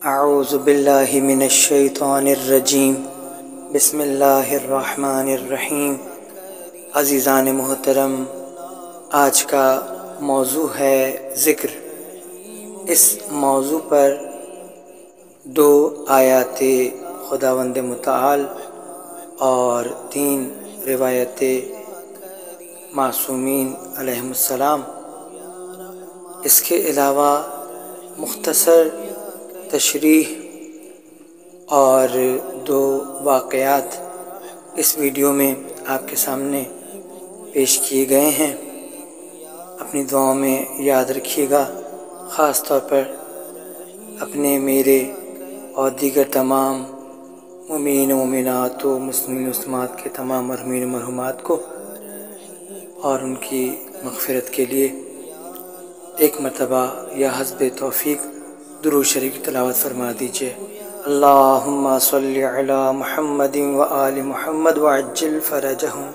اعوذ باللہ من الشیطان الرجیم بسم اللہ الرحمن الرحیم۔ عزیزان محترم، آج کا موضوع ہے ذکر۔ اس موضوع پر 2 آیات خداوند متعال اور 3 روایت معصومین علیہم السلام، اس کے علاوہ مختصر تشریح اور 2 واقعات اس ویڈیو میں آپ کے سامنے پیش کیے گئے ہیں۔ اپنی دعاؤں میں یاد رکھیے گا، خاص طور پر اپنے، میرے اور دیگر تمام مومنین و مومنات و مسلمین مسلمات کے تمام مرحومین و مرحومات کو اور ان کی مغفرت کے لیے ایک مرتبہ یا حسب توفیق درود شریف کی تلاوت فرما دیجیے۔ اللہم صلی علی محمد و آل محمد وعجل فرجہم۔